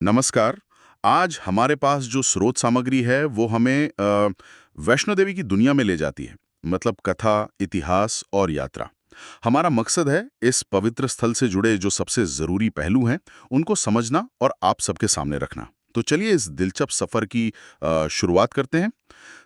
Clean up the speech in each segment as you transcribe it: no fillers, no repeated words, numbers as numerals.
नमस्कार। आज हमारे पास जो स्रोत सामग्री है वो हमें वैष्णो देवी की दुनिया में ले जाती है। मतलब कथा, इतिहास और यात्रा। हमारा मकसद है इस पवित्र स्थल से जुड़े जो सबसे जरूरी पहलू हैं उनको समझना और आप सबके सामने रखना। तो चलिए इस दिलचस्प सफर की शुरुआत करते हैं।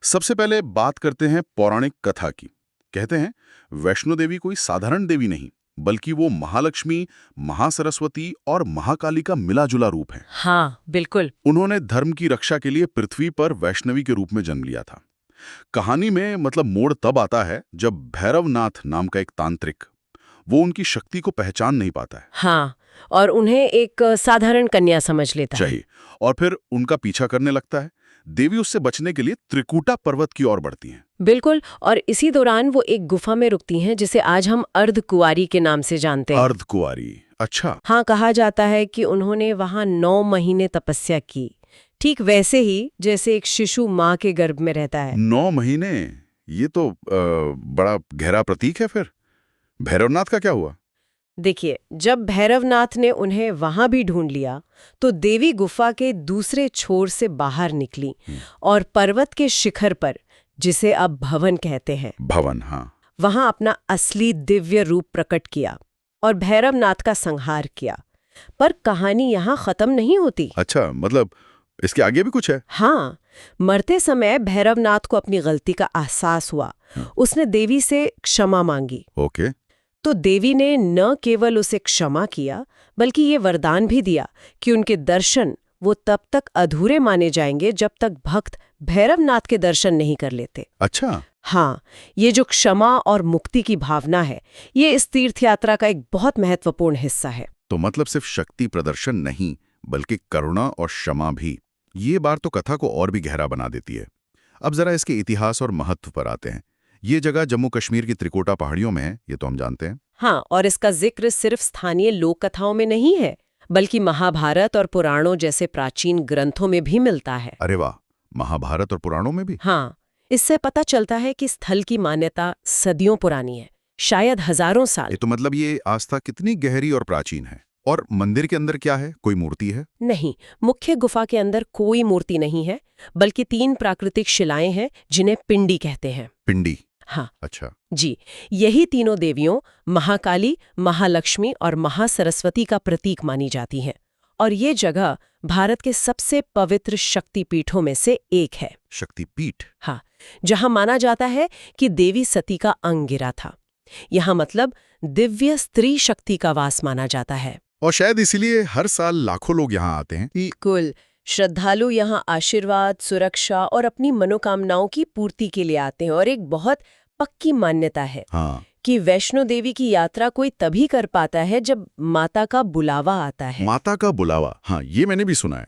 सबसे पहले बात करते हैं पौराणिक कथा की। कहते हैं वैष्णो देवी कोई साधारण देवी नहीं, बल्कि वो महालक्ष्मी, महासरस्वती और महाकाली का मिला जुला रूप है। हाँ, बिल्कुल। उन्होंने धर्म की रक्षा के लिए पृथ्वी पर वैष्णवी के रूप में जन्म लिया था। कहानी में मतलब मोड़ तब आता है जब भैरवनाथ नाम का एक तांत्रिक वो उनकी शक्ति को पहचान नहीं पाता है। हाँ, और उन्हें एक साधारण कन्या समझ लेता है। चाहिए और फिर उनका पीछा करने लगता है। देवी उससे बचने के लिए त्रिकूटा पर्वत की ओर बढ़ती हैं। बिल्कुल, और इसी दौरान वो एक गुफा में रुकती हैं जिसे आज हम अर्धकुंवारी के नाम से जानते हैं। अर्धकुंवारी, अच्छा। हाँ, कहा जाता है कि उन्होंने वहाँ 9 महीने तपस्या की, ठीक वैसे ही जैसे एक शिशु माँ के गर्भ में रहता है। 9 महीने, ये तो बड़ा गहरा प्रतीक है। फिर भैरवनाथ का क्या हुआ? देखिए, जब भैरवनाथ ने उन्हें वहां भी ढूंढ लिया तो देवी गुफा के दूसरे छोर से बाहर निकली और पर्वत के शिखर पर, जिसे अब भवन कहते हैं, भवन, हाँ। वहां अपना असली दिव्य रूप प्रकट किया और भैरवनाथ का संहार किया। पर कहानी यहाँ खत्म नहीं होती। अच्छा, मतलब इसके आगे भी कुछ है? हाँ, मरते समय भैरवनाथ को अपनी गलती का एहसास हुआ। उसने देवी से क्षमा मांगी। ओके। तो देवी ने न केवल उसे क्षमा किया, बल्कि ये वरदान भी दिया कि उनके दर्शन वो तब तक अधूरे माने जाएंगे जब तक भक्त भैरवनाथ के दर्शन नहीं कर लेते। अच्छा। हाँ, ये जो क्षमा और मुक्ति की भावना है, ये इस तीर्थ यात्रा का एक बहुत महत्वपूर्ण हिस्सा है। तो मतलब सिर्फ शक्ति प्रदर्शन नहीं, बल्कि करुणा और क्षमा भी। ये बात तो कथा को और भी गहरा बना देती है। अब जरा इसके इतिहास और महत्व पर आते हैं। ये जगह जम्मू कश्मीर की त्रिकुटा पहाड़ियों में है, ये तो हम जानते हैं। हाँ, और इसका जिक्र सिर्फ स्थानीय लोक कथाओं में नहीं है, बल्कि महाभारत और पुराणों जैसे प्राचीन ग्रंथों में भी मिलता है। अरे वाह, महाभारत और पुराणों में भी? हाँ, इससे पता चलता है कि स्थल की मान्यता सदियों पुरानी है, शायद हजारों साल। ये तो मतलब ये आस्था कितनी गहरी और प्राचीन है। और मंदिर के अंदर क्या है? कोई मूर्ति है? नहीं, मुख्य गुफा के अंदर कोई मूर्ति नहीं है, बल्कि 3 प्राकृतिक शिलाएं हैं जिन्हें पिंडी कहते हैं। पिंडी? हाँ अच्छा। जी, यही तीनों देवियों महाकाली, महालक्ष्मी और महासरस्वती का प्रतीक मानी जाती हैं। और ये जगह भारत के सबसे पवित्र शक्तिपीठों में से एक है। शक्तिपीठ? हाँ, जहां माना जाता है कि देवी सती का अंग गिरा था। यहाँ मतलब दिव्य स्त्री शक्ति का वास माना जाता है। और शायद इसीलिए हर साल लाखों लोग यहाँ आते हैं। बिल्कुल, श्रद्धालु यहाँ आशीर्वाद, सुरक्षा और अपनी मनोकामनाओं की पूर्ति के लिए आते हैं। और एक बहुत पक्की मान्यता है कि वैष्णो देवी की यात्रा कोई तभी कर पाता है जब माता का बुलावा आता है। माता का बुलावा, हाँ, ये मैंने भी सुना है।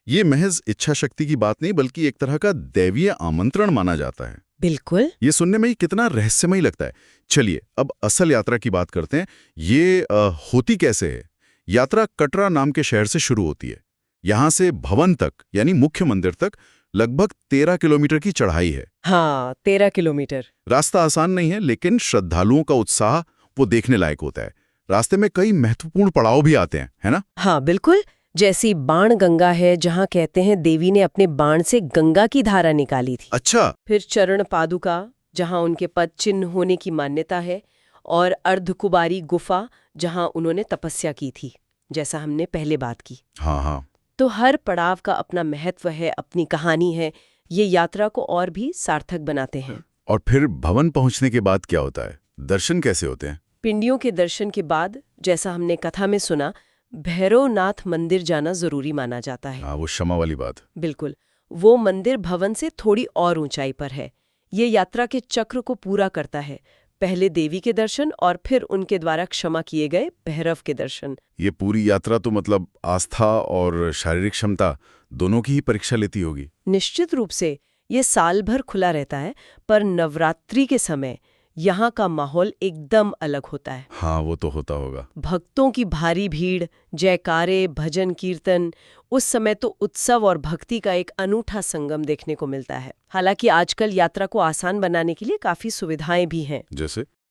ये महज इच्छा शक्ति की बात नहीं, बल्कि एक तरह का दैवीय आमंत्रण माना जाता है। बिल्कुल। ये सुनने में ही कितना रहस्यमय लगता है। चलिए अब असल यात्रा की बात करते हैं। ये होती कैसे है? यात्रा कटरा नाम के शहर से शुरू होती है। यहाँ से भवन तक यानी मुख्य मंदिर तक लगभग 13 किलोमीटर की चढ़ाई है। हाँ, 13 किलोमीटर। रास्ता आसान नहीं है, लेकिन श्रद्धालुओं का उत्साह वो देखने लायक होता है। रास्ते में कई महत्वपूर्ण पड़ाव भी आते हैं, है ना? हाँ, बिल्कुल। जैसी बाण गंगा है, जहाँ कहते हैं देवी ने अपने बाण से गंगा की धारा निकाली थी। अच्छा। फिर चरण पादुका, जहाँ उनके पद चिन्ह होने की मान्यता है। और अर्धकुंवारी गुफा, जहाँ उन्होंने तपस्या की थी, जैसा हमने पहले बात की। हाँ हाँ। तो हर पड़ाव का अपना महत्व है, अपनी कहानी है। ये यात्रा को और भी सार्थक बनाते हैं। और फिर भवन पहुंचने के बाद क्या होता है? दर्शन कैसे होते हैं? पिंडियों के दर्शन के बाद, जैसा हमने कथा में सुना, भैरवनाथ मंदिर जाना जरूरी माना जाता है। हाँ, वो क्षमा वाली बात। बिल्कुल। वो मंदिर भवन से थोड़ी और ऊंचाई पर है। ये यात्रा के चक्र को पूरा करता है। पहले देवी के दर्शन और फिर उनके द्वारा क्षमा किए गए भैरव के दर्शन। ये पूरी यात्रा तो मतलब आस्था और शारीरिक क्षमता दोनों की ही परीक्षा लेती होगी। निश्चित रूप से। ये साल भर खुला रहता है, पर नवरात्रि के समय यहाँ का माहौल एकदम अलग होता है। हाँ, वो तो होता होगा। भक्तों की भारी भीड़, जयकारे, भजन कीर्तन। उस समय तो उत्सव और भक्ति का एक अनूठा संगम देखने को मिलता है। हालांकि आजकल यात्रा को आसान बनाने के लिए काफी सुविधाएं भी हैं।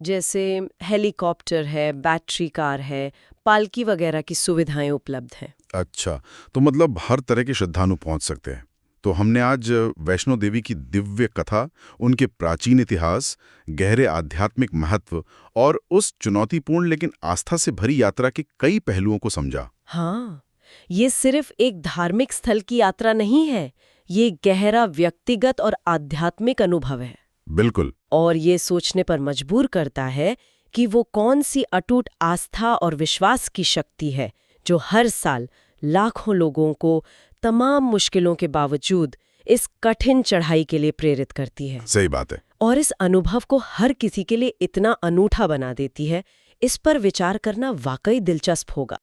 जैसे हेलीकॉप्टर है, बैटरी कार है, पालकी वगैरह की सुविधाएं उपलब्ध हैं। अच्छा, तो मतलब हर तरह के श्रद्धालु पहुंच सकते हैं। तो हमने आज वैष्णो देवी की दिव्य कथा, उनके प्राचीन इतिहास, गहरे आध्यात्मिक महत्व और उस चुनौतीपूर्ण लेकिन आस्था से भरी यात्रा के कई पहलुओं को समझा। हाँ, ये सिर्फ एक धार्मिक स्थल की यात्रा नहीं है, ये गहरा व्यक्तिगत और आध्यात्मिक अनुभव है। बिल्कुल। और ये सोचने पर मजबूर करता है कि वो कौन सी अटूट आस्था और विश्वास की शक्ति है जो हर साल लाखों लोगों को तमाम मुश्किलों के बावजूद इस कठिन चढ़ाई के लिए प्रेरित करती है। सही बात है। और इस अनुभव को हर किसी के लिए इतना अनूठा बना देती है, इस पर विचार करना वाकई दिलचस्प होगा।